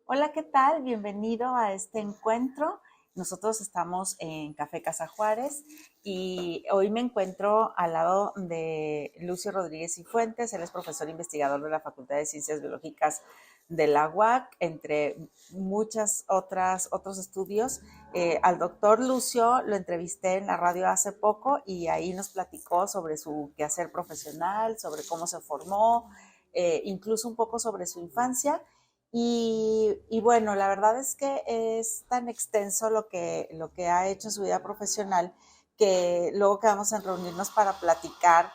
Hola, ¿qué tal? Bienvenido a este encuentro. Nosotros estamos en Café Casa Juárez y hoy me encuentro al lado de Lucio Rodríguez y Fuentes. Él es profesor investigador de la Facultad de Ciencias Biológicas de la UAC, entre muchas otros estudios. Al doctor Lucio lo entrevisté en la radio hace poco y ahí nos platicó sobre su quehacer profesional, sobre cómo se formó, incluso un poco sobre su infancia. Y bueno, la verdad es que es tan extenso lo que ha hecho en su vida profesional que luego quedamos en reunirnos para platicar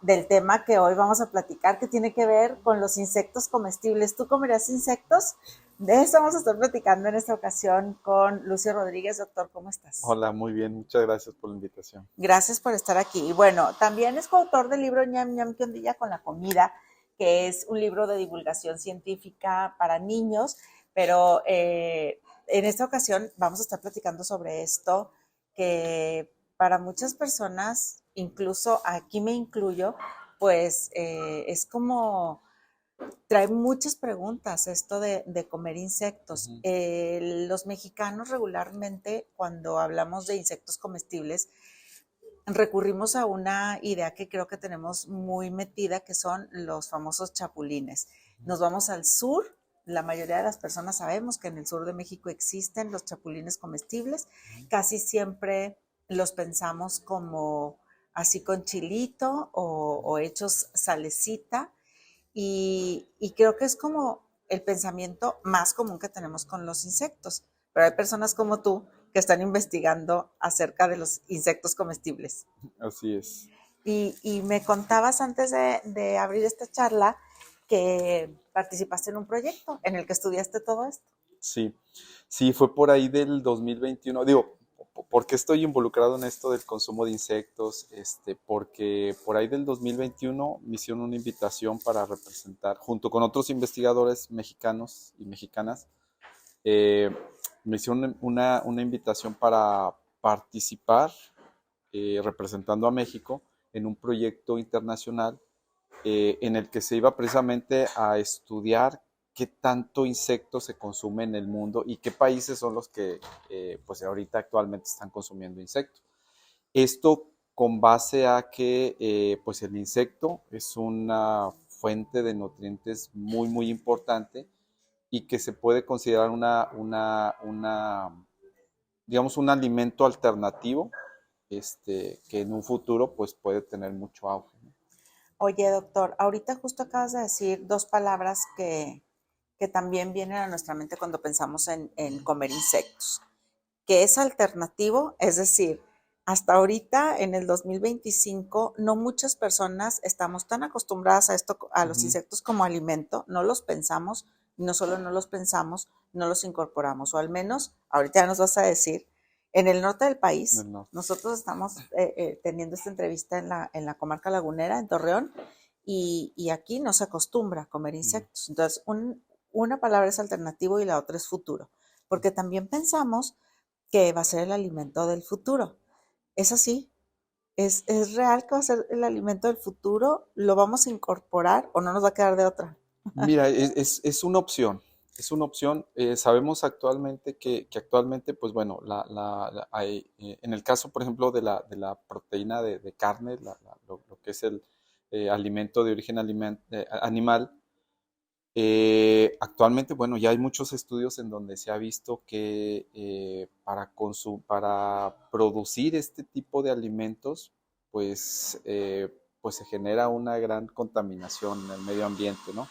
del tema que hoy vamos a platicar, que tiene que ver con los insectos comestibles. ¿Tú comerías insectos? De eso vamos a estar platicando en esta ocasión con Lucio Rodríguez. Doctor, ¿cómo estás? Hola, muy bien, muchas gracias por la invitación. Gracias por estar aquí. Y bueno, también es coautor del libro Ñam Ñam que ondilla con la comida, que es un libro de divulgación científica para niños, pero en esta ocasión vamos a estar platicando sobre esto que para muchas personas, incluso aquí me incluyo, pues es como trae muchas preguntas esto de comer insectos. Ujú. Los mexicanos regularmente, cuando hablamos de insectos comestibles, recurrimos a una idea que creo que tenemos muy metida, que son los famosos chapulines. Nos vamos al sur. La mayoría de las personas sabemos que en el sur de México existen los chapulines comestibles. Casi siempre los pensamos como así con chilito o hechos salecita, y creo que es como el pensamiento más común que tenemos con los insectos. Pero hay personas como tú que están investigando acerca de los insectos comestibles. Así es. Y me contabas antes de abrir esta charla que participaste en un proyecto en el que estudiaste todo esto. Sí, sí, fue por ahí del 2021. Digo, ¿por qué estoy involucrado en esto del consumo de insectos? Porque por ahí del 2021 me hicieron una invitación para representar, junto con otros investigadores mexicanos y mexicanas, eh, me hicieron una invitación para participar, representando a México, en un proyecto internacional en el que se iba precisamente a estudiar qué tanto insecto se consume en el mundo y qué países son los que pues ahorita actualmente están consumiendo insectos. Esto con base a que pues el insecto es una fuente de nutrientes muy importante y que se puede considerar digamos, un alimento alternativo que en un futuro pues puede tener mucho auge, ¿no? Oye, doctor, ahorita justo acabas de decir dos palabras que también vienen a nuestra mente cuando pensamos en comer insectos, que es alternativo, es decir, hasta ahorita en el 2025 no muchas personas estamos tan acostumbradas a esto, a los Ujú. insectos como alimento, no los pensamos, y no solo no los pensamos, no los incorporamos, o al menos ahorita ya nos vas a decir, en el norte del país, Del norte. nosotros estamos teniendo esta entrevista en la comarca lagunera, en Torreón, y aquí no se acostumbra a comer Mm. insectos. Entonces, una palabra es alternativo y la otra es futuro, porque también pensamos que va a ser el alimento del futuro. ¿Es así? ¿Es real que va a ser el alimento del futuro? ¿Lo vamos a incorporar o no nos va a quedar de otra? Mira, es una opción, es una opción. Sabemos actualmente que actualmente, pues bueno, en el caso, por ejemplo, de la proteína de carne, lo que es el alimento de origen animal, actualmente, bueno, ya hay muchos estudios en donde se ha visto que para producir este tipo de alimentos, pues, pues se genera una gran contaminación en el medio ambiente, ¿no?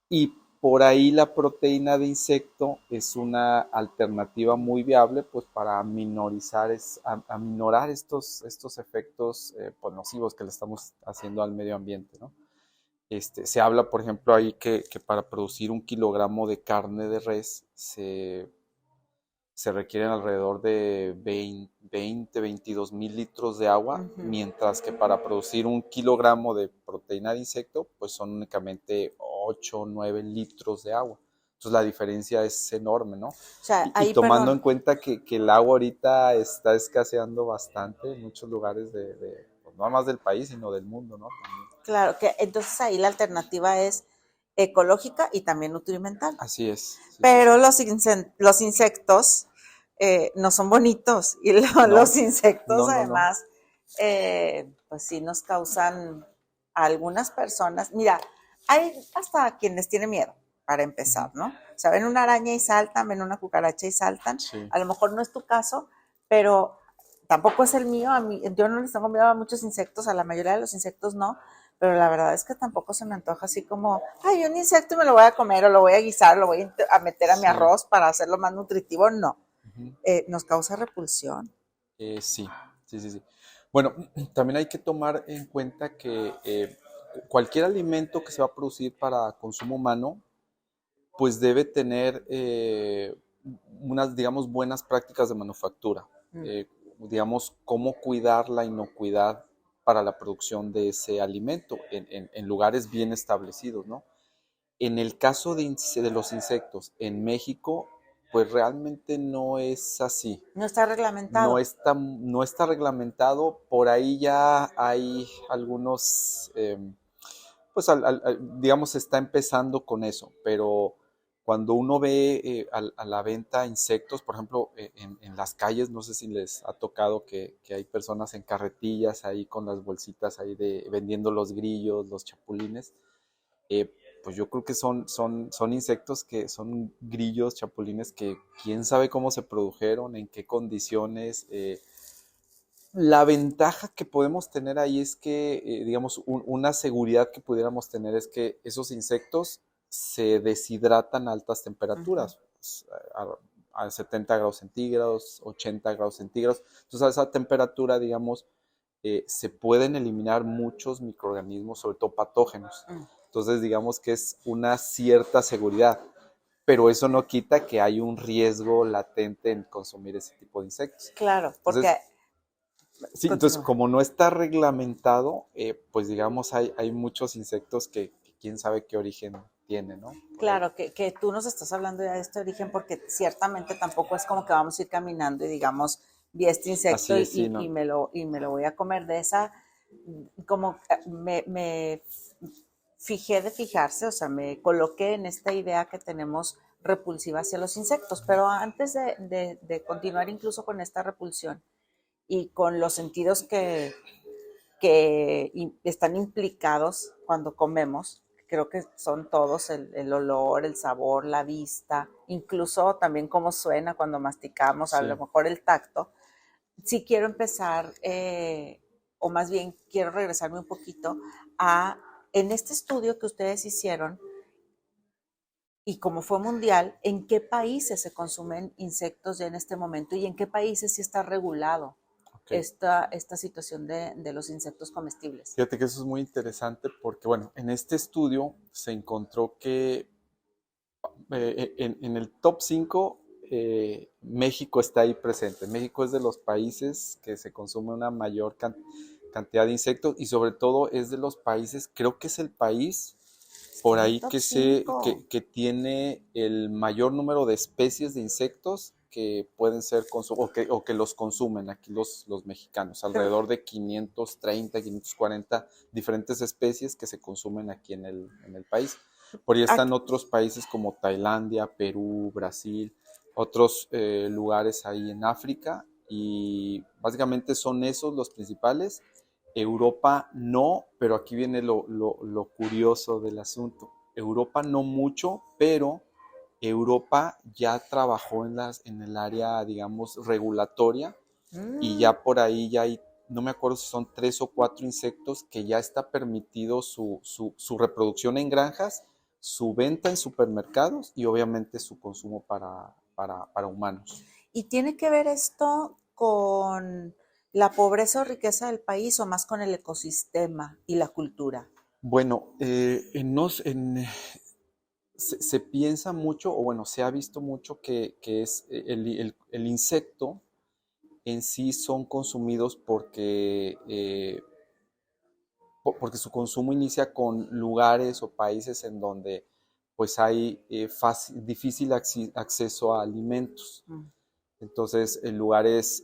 Y por ahí la proteína de insecto es una alternativa muy viable pues para aminorar estos efectos pues, nocivos que le estamos haciendo al medio ambiente, ¿no? Se habla, por ejemplo, ahí que para producir 1 kilogramo de carne de res se requieren alrededor de 22.000 litros de agua, Ujú. mientras que para producir 1 kilogramo de proteína de insecto, pues son únicamente 8 o 9 litros de agua. Entonces la diferencia es enorme, ¿no? O sea, Y ahí, tomando en perdón, cuenta que el agua ahorita está escaseando bastante en muchos lugares pues, no más del país, sino del mundo, ¿no? También. claro, que entonces ahí la alternativa es ecológica y también nutrimental. Así es. Sí, Pero sí. los insectos no son bonitos y los No, insectos no, no, no. además, pues sí nos causan a algunas personas. Mira, hay hasta quienes tienen miedo, para empezar, Ujú. ¿no? O sea, ven una araña y saltan, ven una cucaracha y saltan. Sí. A lo mejor no es tu caso, pero tampoco es el mío. A mí, yo no les tengo miedo a muchos insectos, a la mayoría de los insectos no, pero la verdad es que tampoco se me antoja así como, ay, un insecto y me lo voy a comer o lo voy a guisar, lo voy a meter a mi Sí. arroz para hacerlo más nutritivo, no. Ujú. Nos causa repulsión. Sí, sí, sí, sí. Bueno, también hay que tomar en cuenta que cualquier alimento que se va a producir para consumo humano, pues debe tener unas, digamos, buenas prácticas de manufactura. Mm. Digamos, cómo cuidar la inocuidad para la producción de ese alimento en lugares bien establecidos, ¿no? En el caso de los insectos en México, pues realmente no es así. No está reglamentado. No está reglamentado, por ahí ya hay algunos, pues digamos, está empezando con eso, pero cuando uno ve a la venta insectos, por ejemplo, en las calles, no sé si les ha tocado que hay personas en carretillas ahí con las bolsitas ahí vendiendo los grillos, los chapulines, eh, pues yo creo que son insectos que son grillos, chapulines que quién sabe cómo se produjeron, en qué condiciones. La ventaja que podemos tener ahí es que, digamos, una seguridad que pudiéramos tener es que esos insectos se deshidratan a altas Ujú. temperaturas, pues, a 70 grados centígrados, 80 grados centígrados. Entonces, a esa temperatura, digamos, se pueden eliminar muchos microorganismos, sobre todo patógenos. Mm. Entonces, digamos que es una cierta seguridad, pero eso no quita que hay un riesgo latente en consumir ese tipo de insectos. Claro, porque Entonces, sí, entonces continúa. como no está reglamentado, pues digamos hay muchos insectos que quién sabe qué origen tienen, ¿no? Por ahí. Claro, que tú nos estás hablando ya de este origen porque ciertamente tampoco es como que vamos a ir caminando y digamos, vi este insecto Así es, sí, no. y me lo voy a comer de esa, como me fijé de fijarse, o sea, me coloqué en esta idea que tenemos repulsiva hacia los insectos, pero antes de continuar incluso con esta repulsión y con los sentidos que están implicados cuando comemos. Creo que son todos el olor, el sabor, la vista, incluso también cómo suena cuando masticamos, a lo Sí. mejor el tacto. Sí quiero empezar, o más bien quiero regresarme un poquito a, en este estudio que ustedes hicieron, y como fue mundial, ¿en qué países se consumen insectos ya en este momento y en qué países sí está regulado Ok. esta situación de los insectos comestibles? Fíjate que eso es muy interesante porque, bueno, en este estudio se encontró que en el top 5 México está ahí presente. México es de los países que se consume una mayor cantidad de insectos y sobre todo es de los países, creo que es el país Está por en el ahí top 5. que tiene el mayor número de especies de insectos que pueden ser o que los consumen aquí los mexicanos, Creo, alrededor de 530, 540 diferentes especies que se consumen aquí en el país. Por ahí están aquí, otros países como Tailandia, Perú, Brasil, otros lugares ahí en África y básicamente son esos los principales. Europa no, pero aquí viene lo curioso del asunto. Europa no mucho, pero Europa ya trabajó en el área, digamos, regulatoria y mm, ya por ahí ya hay, no me acuerdo si son 3 o 4 insectos que ya está permitido su reproducción en granjas, su venta en supermercados y obviamente su consumo para humanos. ¿y tiene que ver esto con la pobreza o riqueza del país o más con el ecosistema y la cultura? Bueno, se piensa mucho, o bueno, se ha visto mucho que es el insecto en sí son consumidos porque su consumo inicia con lugares o países en donde pues hay difícil acceso a alimentos. Mm. Entonces, en lugares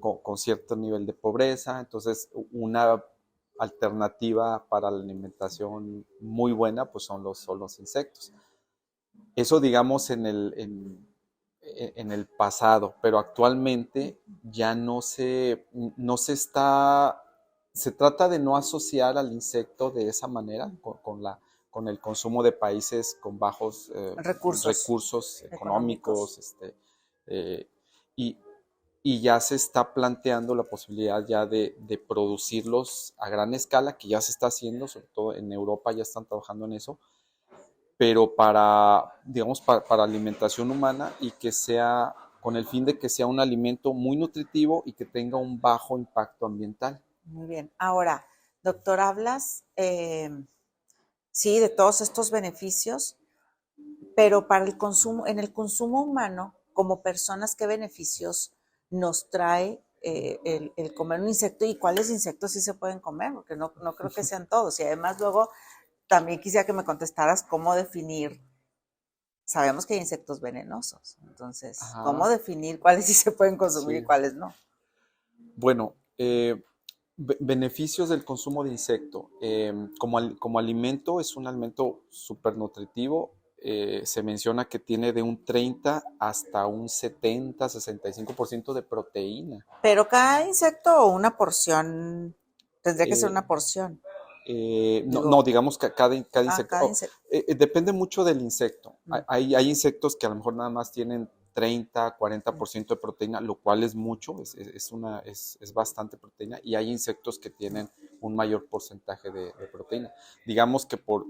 con cierto nivel de pobreza, entonces una alternativa para la alimentación muy buena, pues son los insectos. Eso digamos en el pasado, pero actualmente ya no se está, se trata de no asociar al insecto de esa manera, con el consumo de países con bajos recursos económicos, eh, y, y ya se está planteando la posibilidad ya de producirlos a gran escala, que ya se está haciendo, sobre todo en Europa ya están trabajando en eso, pero digamos, para alimentación humana y que sea con el fin de que sea un alimento muy nutritivo y que tenga un bajo impacto ambiental. Muy bien. Ahora, doctor, hablas, sí, de todos estos beneficios, pero para el consumo, en el consumo humano, como personas, ¿qué beneficios nos trae el comer un insecto y cuáles insectos sí se pueden comer? Porque no creo que sean todos. Y además luego también quisiera que me contestaras cómo definir. Sabemos que hay insectos venenosos, entonces, Ajá. ¿cómo definir cuáles sí se pueden consumir y cuáles no? Bueno, beneficios del consumo de insecto. Como alimento, es un alimento súper nutritivo. Se menciona que tiene de un 30 hasta un 70, 65% de proteína. Pero cada insecto o una porción, tendría que ser una porción. No, digamos que cada insecto. Cada insecto. Depende mucho del insecto. Hay insectos que a lo mejor nada más tienen 30, 40% de proteína, lo cual es mucho, es bastante proteína, y hay insectos que tienen un mayor porcentaje de proteína. Digamos que por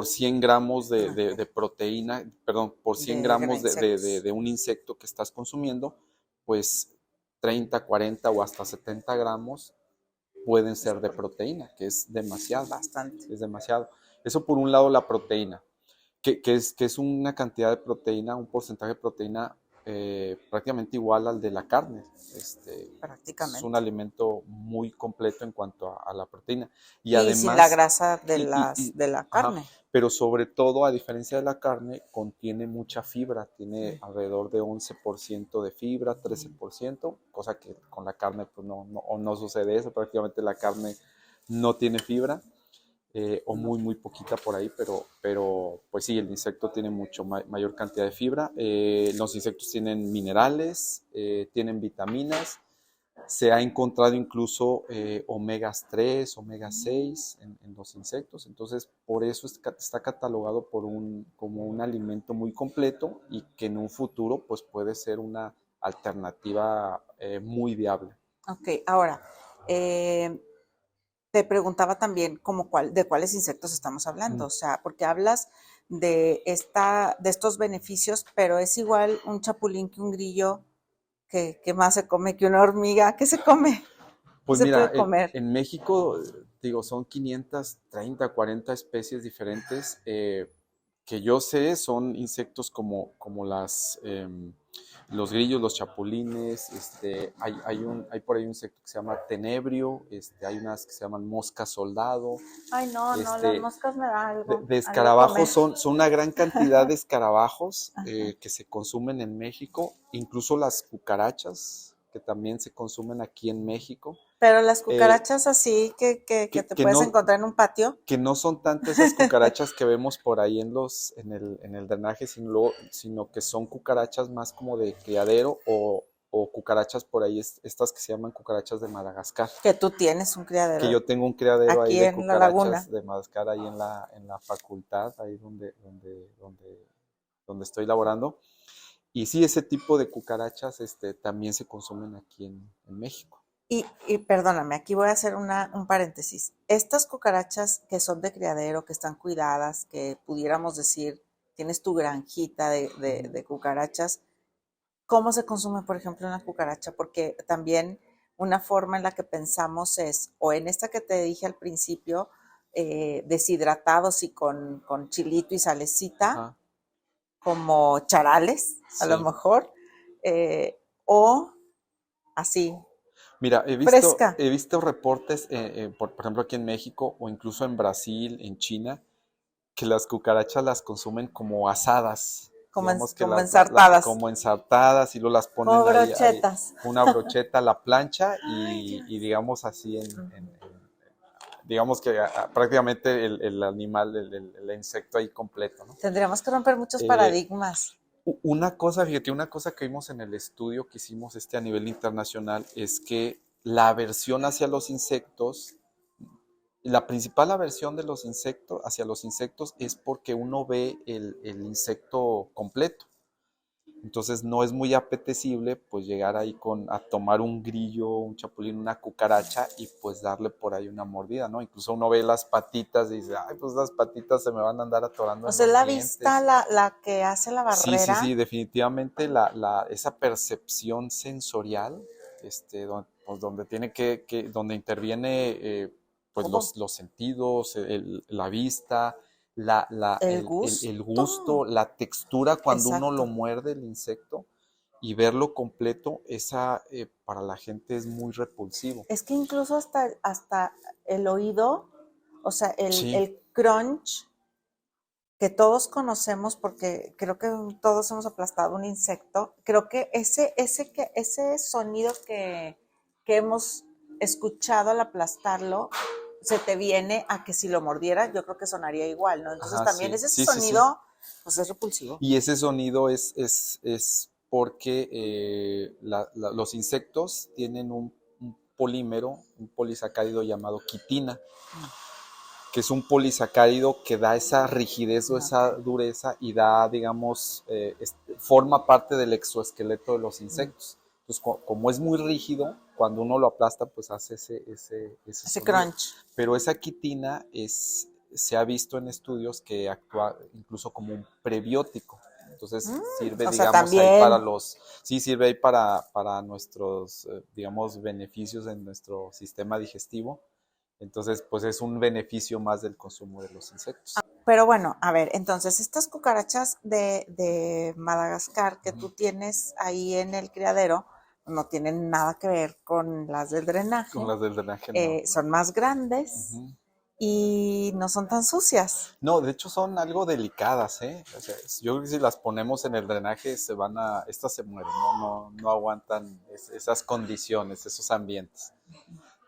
100 gramos de proteína, perdón, por 100 gramos de un insecto que estás consumiendo, pues 30, 40 o hasta 70 gramos pueden ser de proteína, que es demasiado. Bastante. Es demasiado. Eso por un lado la proteína, que es una cantidad de proteína, un porcentaje de proteína prácticamente igual al de la carne. Prácticamente. Es un alimento muy completo en cuanto a la proteína. Y además, sin la grasa de la carne. Ajá, pero sobre todo, a diferencia de la carne, contiene mucha fibra, tiene alrededor de 11% de fibra, 13%, cosa que con la carne pues no sucede eso, prácticamente la carne no tiene fibra, o muy poquita por ahí, pero pues sí, el insecto tiene mucho mayor cantidad de fibra. Los insectos tienen minerales, tienen vitaminas. Se ha encontrado incluso omegas 3, omega 6 en los insectos, entonces por eso está catalogado como un alimento muy completo y que en un futuro pues puede ser una alternativa muy viable. Ok, ahora, te preguntaba también de cuáles insectos estamos hablando, o sea, porque hablas de estos beneficios, pero es igual un chapulín que un grillo, que más se come que una hormiga. ¿Qué se come? Pues ¿Qué mira, se puede comer? en México, digo, son 530, 40 especies diferentes. Que yo sé son insectos como los grillos, los chapulines, hay por ahí un insecto que se llama tenebrio, hay unas que se llaman moscas soldado. Ay, no, las moscas me da algo. De escarabajos son una gran cantidad de escarabajos que se consumen en México, incluso las cucarachas que también se consumen aquí en México. Pero las cucarachas así que te puedes encontrar en un patio. Que no son tanto esas cucarachas que vemos por ahí en el drenaje, sino que son cucarachas más como de criadero o cucarachas por ahí, estas que se llaman cucarachas de Madagascar. Que tú tienes un criadero. Que yo tengo un criadero aquí ahí de en la laguna. cucarachas de Madagascar, ahí en la facultad, ahí donde estoy laborando. Y sí, ese tipo de cucarachas también se consumen aquí en México. Y perdóname, aquí voy a hacer un paréntesis. Estas cucarachas que son de criadero, que están cuidadas, que pudiéramos decir, tienes tu granjita de cucarachas, ¿cómo se consume, por ejemplo, una cucaracha? Porque también una forma en la que pensamos es, o en esta que te dije al principio, deshidratados y con chilito y salecita, ajá, como charales, a lo mejor, o así. Mira, he visto reportes, por ejemplo, aquí en México o incluso en Brasil, en China, que las cucarachas las consumen como asadas. Como ensartadas. Como ensartadas y luego las ponen como brochetas. Ahí, una brocheta a la plancha y digamos así digamos que prácticamente el animal, el insecto ahí completo, ¿no? Tendríamos que romper muchos Eh, paradigmas. una cosa, fíjate, una cosa que vimos en el estudio que hicimos a nivel internacional es que la aversión hacia los insectos, la principal aversión de los insectos hacia los insectos es porque uno ve el insecto completo. Entonces no es muy apetecible pues llegar ahí a tomar un grillo, un chapulín, una cucaracha y pues darle por ahí una mordida, ¿no? Incluso uno ve las patitas y dice, ay, pues las patitas se me van a andar atorando O en sea, los la vista dientes. la que hace la Sí, sí, barrera. sí, definitivamente esa percepción sensorial, pues donde donde interviene pues Todo. los sentidos, la vista, El el gusto, gusto. la textura cuando uno lo Exacto. muerde el insecto y verlo completo, esa para la gente es muy repulsivo. Es que incluso hasta el oído, o sea, Sí, el crunch que todos conocemos, porque creo que todos hemos aplastado un insecto, creo que ese sonido que hemos escuchado al aplastarlo, se te viene a que si lo mordiera, yo creo que sonaría igual, ¿no? Entonces ajá, también sí, ese sí, sí, sí. sonido, pues es repulsivo. Y ese sonido es porque los insectos tienen un polímero, un polisacárido llamado quitina, que es un polisacárido que da esa rigidez o esa Ok. dureza y da, digamos, forma parte del exoesqueleto de los Mm. insectos. Entonces, como es muy rígido, cuando uno lo aplasta, pues hace ese Ese sonido. crunch. Pero esa quitina se ha visto en estudios que actúa incluso como un prebiótico. Entonces sirve, O sea, digamos, ahí para también. los, sí, sirve ahí para nuestros, digamos, beneficios en nuestro sistema digestivo. Entonces, pues es un beneficio más del consumo de los insectos. Pero bueno, a ver, entonces estas cucarachas de Madagascar que Ujú. tú tienes ahí en el criadero no tienen nada que ver con las del Con drenaje, las del drenaje no. son más grandes Ujú. y no son tan sucias. No, de hecho son algo delicadas, ¿eh? O sea, yo creo que si las ponemos en el drenaje estas se mueren, no aguantan esas condiciones, esos ambientes.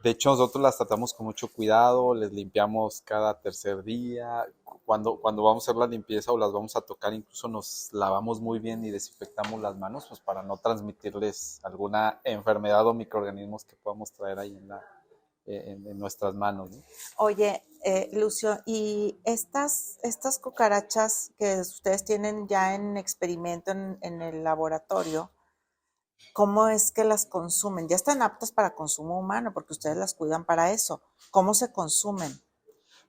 De hecho, nosotros las tratamos con mucho cuidado, les limpiamos cada tercer día. Cuando vamos a hacer la limpieza o las vamos a tocar, incluso nos lavamos muy bien y desinfectamos las manos, pues para no transmitirles alguna enfermedad o microorganismos que podamos traer ahí en nuestras manos, ¿no? Oye, Lucio, ¿y estas cucarachas que ustedes tienen ya en experimento en el laboratorio, cómo es que las consumen? Ya están aptas para consumo humano porque ustedes las cuidan para eso. ¿Cómo se consumen?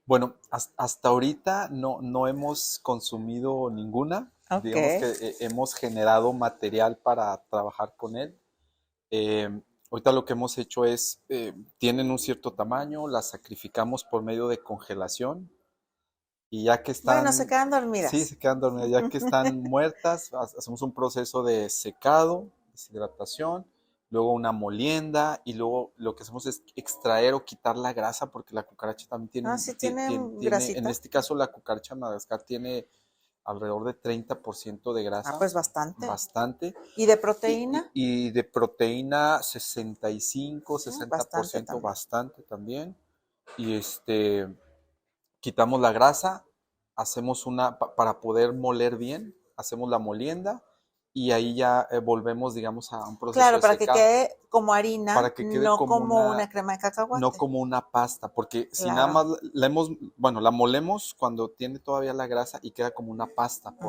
Bueno, hasta ahorita no hemos consumido ninguna. Ok. Digamos que hemos generado material para trabajar con él. Eh, Ahorita lo que hemos hecho es, tienen un cierto tamaño, las sacrificamos por medio de congelación y ya que Bueno, se están, quedan sí, dormidas. se quedan dormidas, ya que están muertas, hacemos un proceso de secado, deshidratación, luego una molienda y luego lo que hacemos es extraer o quitar la grasa porque la cucaracha también Ah, sí tienen en grasita. este caso la cucaracha Madagascar tiene alrededor de 30% de Ah, grasa, pues bastante. bastante, ¿Y de proteína? y de proteína 65, Bastante 60%, también. bastante también. Y quitamos la grasa, hacemos para poder moler bien, hacemos la molienda y ahí ya volvemos, digamos, a un proceso Claro, de para que secado, quede como harina, para que quede no como una crema de no cacahuate. como una pasta, porque si nada Claro. más bueno, la molemos cuando tiene todavía la grasa y queda como una pasta Ujú.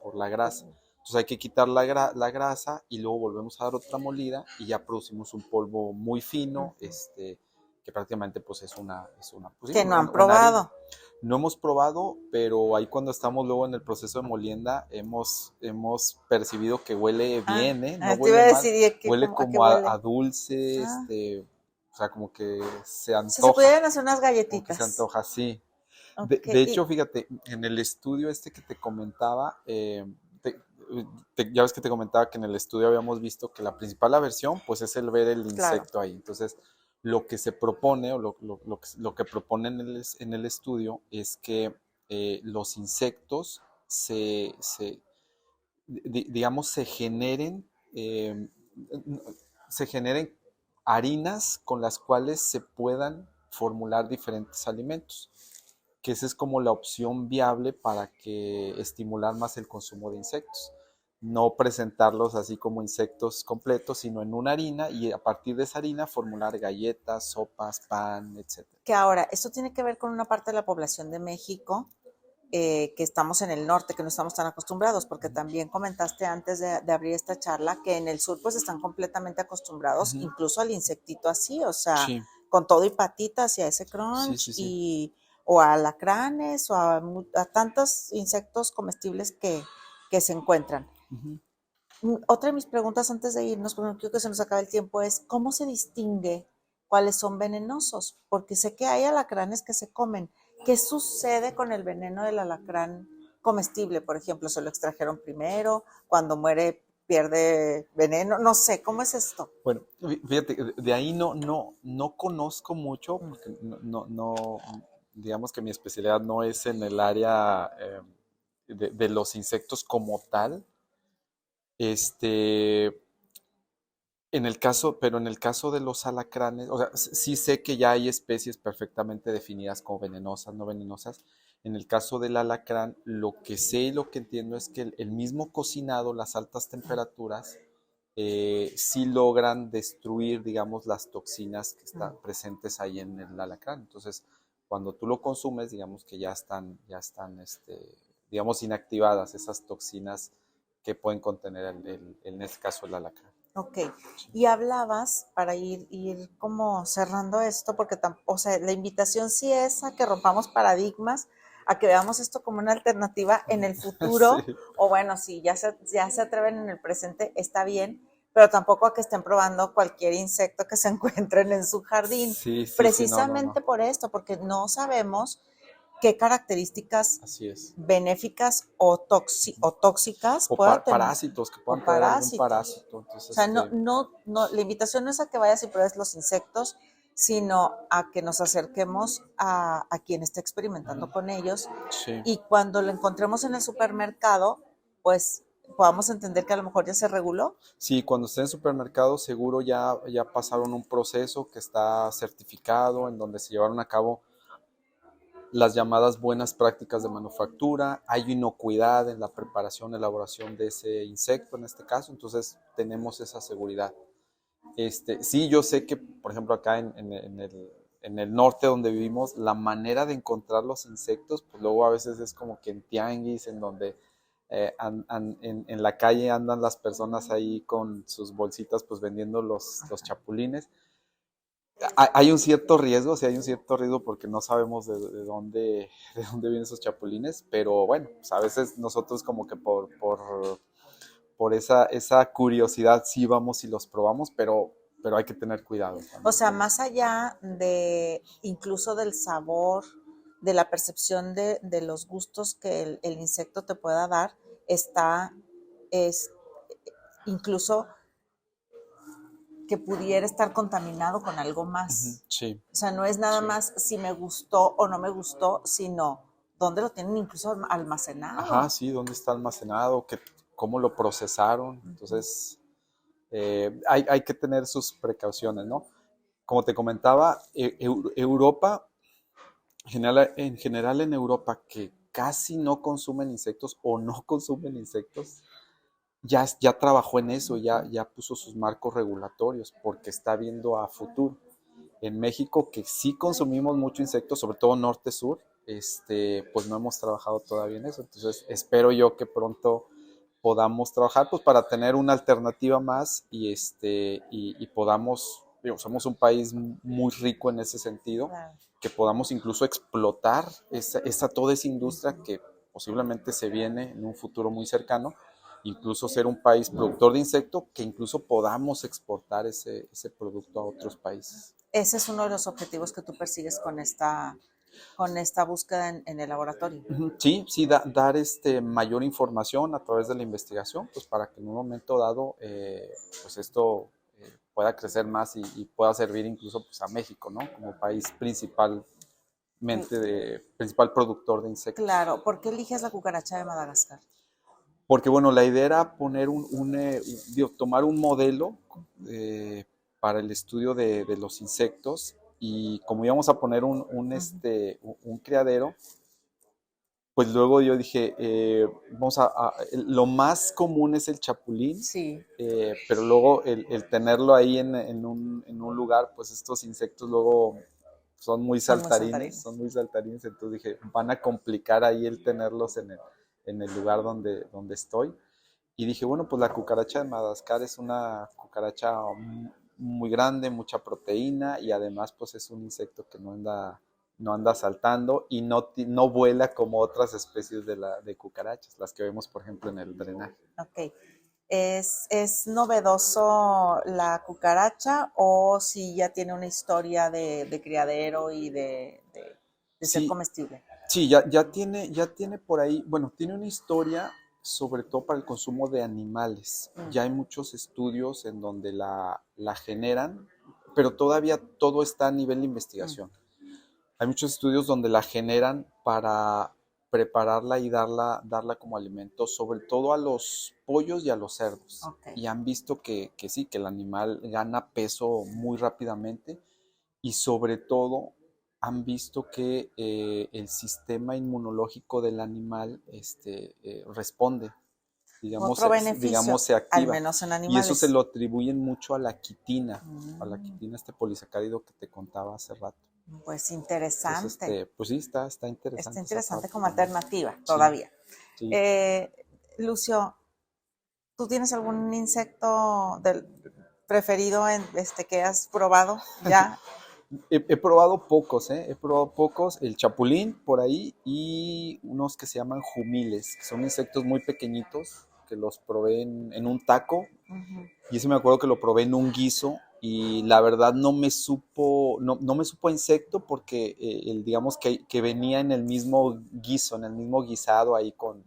por la grasa. Entonces hay que quitar la grasa y luego volvemos a dar otra molida y ya producimos un polvo muy fino, Ujú. que prácticamente pues pues sí, Que no han una harina. probado. No hemos probado, pero ahí cuando estamos luego en el proceso de molienda hemos percibido que huele Ah, bien, ¿eh? No te iba huele a mal, decir, ¿y huele a qué como huele? a dulce, Ah, o sea, como que se o sea, se antoja, pudieran hacer unas como que se galletitas. antoja, sí. Ok, De hecho, y fíjate, en el estudio que te comentaba, te- ya ves que te comentaba que en el estudio habíamos visto que la principal aversión, pues es el ver el claro. insecto ahí. Entonces, lo que se propone o lo que propone en el estudio es que los insectos digamos, eh, se generen harinas con las cuales se puedan formular diferentes alimentos, que esa es como la opción viable para que estimular más el consumo de insectos. No presentarlos así como insectos completos, sino en una harina y a partir de esa harina formular galletas, sopas, pan, etcétera. Que ahora, esto tiene que ver con una parte de la población de México que estamos en el norte, que no estamos tan acostumbrados, porque también comentaste antes de abrir esta charla que en el sur pues están completamente acostumbrados incluso al insectito así, o sea, Sí, con todo y patitas y a ese sí, crunch sí, sí. o a alacranes o a tantos insectos comestibles que se encuentran. Ujú. Otra de mis preguntas antes de irnos, porque creo que se nos acaba el tiempo, es ¿cómo se distingue cuáles son venenosos? Porque sé que hay alacranes que se comen. ¿Qué sucede con el veneno del alacrán comestible? Por ejemplo, ¿se lo extrajeron primero? Cuando muere pierde veneno. No sé, ¿cómo es esto? Bueno, fíjate, de ahí no conozco mucho, Mm, porque digamos que mi especialidad no es en el área de los insectos como tal. Este, pero en el caso de los alacranes, o sea, sí sé que ya hay especies perfectamente definidas como venenosas, no venenosas. En el caso del alacrán, lo que sé y lo que entiendo es que el mismo cocinado, las altas temperaturas, sí logran destruir, digamos, las toxinas que están presentes ahí en el alacrán. Entonces, cuando tú lo consumes, digamos que digamos, inactivadas esas toxinas que pueden contener, en este caso, el alacrán. Ok, y hablabas para ir como cerrando esto, porque o sea, la invitación sí es a que rompamos paradigmas, a que veamos esto como una alternativa en el futuro, Sí, o bueno, si ya se atreven en el presente, está bien, pero tampoco a que estén probando cualquier insecto que se encuentren en su jardín, sí, sí, sí, no, no, precisamente no. por esto, porque no sabemos qué características Así es. benéficas o tóxicas O pueda tener, parásitos, que o puedan traer algún parásitos. parásito. O Entonces, sea, la invitación no es a que vayas y pruebes los insectos, sino a que nos acerquemos a quien está experimentando con ellos sí. y cuando lo encontremos en el supermercado, pues podamos entender que a lo mejor ya se reguló. Sí, cuando esté en supermercado seguro ya pasaron un proceso que está certificado, en donde se llevaron a cabo las llamadas buenas prácticas de manufactura, hay inocuidad en la preparación, elaboración de ese insecto en este caso, entonces tenemos esa seguridad. Sí, yo sé que, por ejemplo, acá en el norte donde vivimos, la manera de encontrar los insectos, pues luego a veces es como que en tianguis, en donde en la calle andan las personas ahí con sus bolsitas, pues vendiendo los chapulines. Hay un cierto riesgo, sí hay un cierto riesgo porque no sabemos de dónde vienen esos chapulines, pero bueno, pues a veces nosotros como que por esa curiosidad sí vamos y los probamos, pero hay que tener cuidado O también sea, con más eso. allá de incluso del sabor, de la percepción de los gustos que el insecto te pueda dar, es incluso que pudiera estar contaminado con algo Ujú, más. sí, O sea, no es nada sí. más si me gustó o no me gustó, sino dónde lo tienen incluso Ajá, almacenado. sí, dónde está almacenado, cómo lo procesaron. Entonces, hay que tener sus precauciones, ¿no? Como te comentaba, Europa, en general en Europa, que casi no consumen insectos o no consumen insectos, ya trabajó en eso, ya puso sus marcos regulatorios, porque está viendo a futuro. En México, que sí consumimos mucho insectos, sobre todo norte-sur, pues no hemos trabajado todavía en eso. Entonces, espero yo que pronto podamos trabajar pues para tener una alternativa más y podamos, digo, somos un país muy rico en ese sentido, Claro. que podamos incluso explotar toda esa industria que posiblemente se viene en un futuro muy cercano, incluso ser un país productor de insectos, que incluso podamos exportar ese producto a otros países. Ese es uno de los objetivos que tú persigues con esta búsqueda en el laboratorio. Ujú, sí, sí, dar mayor información a través de la investigación, pues para que en un momento dado, pues esto pueda crecer más y pueda servir incluso pues a México, ¿no? Como país principal productor de insectos. Claro, ¿por qué eliges la cucaracha de Madagascar? Porque bueno, la idea era poner tomar un modelo para el estudio de los insectos y como íbamos a poner un criadero, pues luego yo dije, lo más común es el chapulín, Sí, pero luego el tenerlo ahí en un lugar, pues estos insectos luego son muy saltarines. son muy saltarines, entonces dije, van a complicar ahí el tenerlos en el lugar donde estoy. Y dije, bueno, pues la cucaracha de Madagascar es una cucaracha muy grande, mucha proteína y además pues es un insecto que no anda saltando y no vuela como otras especies de cucarachas, las que vemos por ejemplo en el drenaje. Ok. ¿Es novedoso la cucaracha o si ya tiene una historia de criadero y de ser Sí, comestible? sí, ya tiene por ahí, bueno, tiene una historia sobre todo para el consumo de animales. Ya hay muchos estudios en donde la generan, pero todavía todo está a nivel de Mm, investigación. Hay muchos estudios donde la generan para prepararla y darla como alimento, sobre todo a los pollos y a los cerdos. ok. Y han visto que sí, que el animal gana peso muy rápidamente y sobre todo han visto que el sistema inmunológico del animal responde, digamos, Otro beneficio, se al activa. menos en Y eso se animales. lo atribuyen mucho a la Mm, quitina, este polisacárido que te contaba hace rato. pues Entonces, interesante. pues sí, está Está interesante esa interesante parte como también. alternativa Sí, todavía. sí. Eh, Lucio, ¿tú tienes algún insecto preferido que has probado ya? He probado pocos, ¿eh? He probado pocos, el chapulín por ahí y unos que se llaman jumiles, que son insectos muy pequeñitos, que los probé en un taco Ujú. y ese me acuerdo que lo probé en un guiso y la verdad no me supo a insecto porque digamos que venía en el mismo guiso, en el mismo guisado ahí con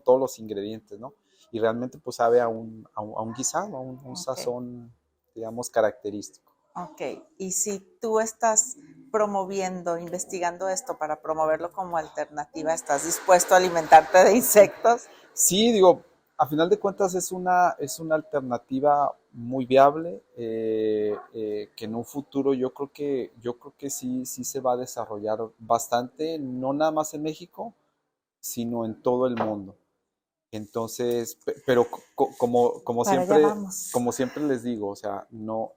todos los ingredientes, ¿no? Y realmente pues sabe a un guisado, a un Ok, sazón, digamos, característico. ok. Y si tú estás promoviendo, investigando esto para promoverlo como alternativa, ¿estás dispuesto a alimentarte de insectos? Sí, digo, a final de cuentas es una alternativa muy viable, que en un futuro yo creo que sí se va a desarrollar bastante, no nada más en México, sino en todo el mundo. Entonces, pero como Para allá siempre, vamos. como siempre les digo, o sea, no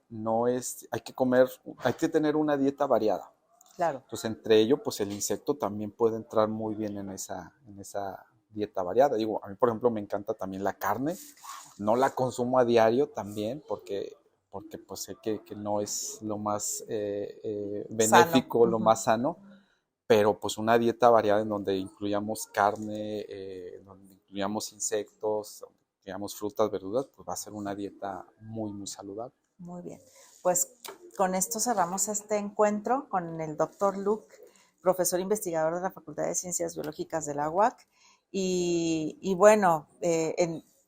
hay que comer, hay que tener una dieta variada. Claro. Entonces, entre ello, pues el insecto también puede entrar muy bien en esa dieta variada. Digo, a mí, por ejemplo, me encanta también la carne. No la consumo a diario también porque pues sé que no es lo más Sano. benéfico, lo Ujú. más sano, pero pues una dieta variada en donde incluyamos carne, donde incluyamos insectos, donde incluyamos frutas, verduras, pues va a ser una dieta muy, muy saludable. Muy bien. Pues con esto cerramos este encuentro con el doctor Luke, profesor investigador de la Facultad de Ciencias Biológicas de la UAC. Y bueno,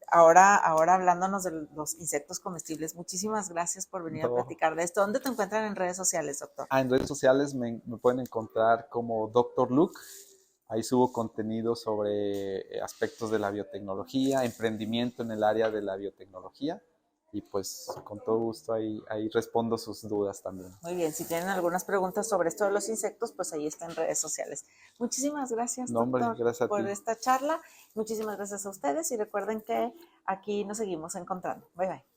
ahora hablándonos de los insectos comestibles, muchísimas gracias por venir a No. platicar de esto. ¿Dónde te encuentran en redes sociales, doctor? En redes sociales me pueden encontrar como Dr. Luke. Ahí subo contenido sobre aspectos de la biotecnología, emprendimiento en el área de la biotecnología. Y pues con todo gusto ahí respondo sus dudas también. Muy bien, si tienen algunas preguntas sobre esto de los insectos, pues ahí está en redes sociales. Muchísimas gracias, No, hombre, doctor, gracias a por ti. esta charla. Muchísimas gracias a ustedes y recuerden que aquí nos seguimos encontrando. Bye bye.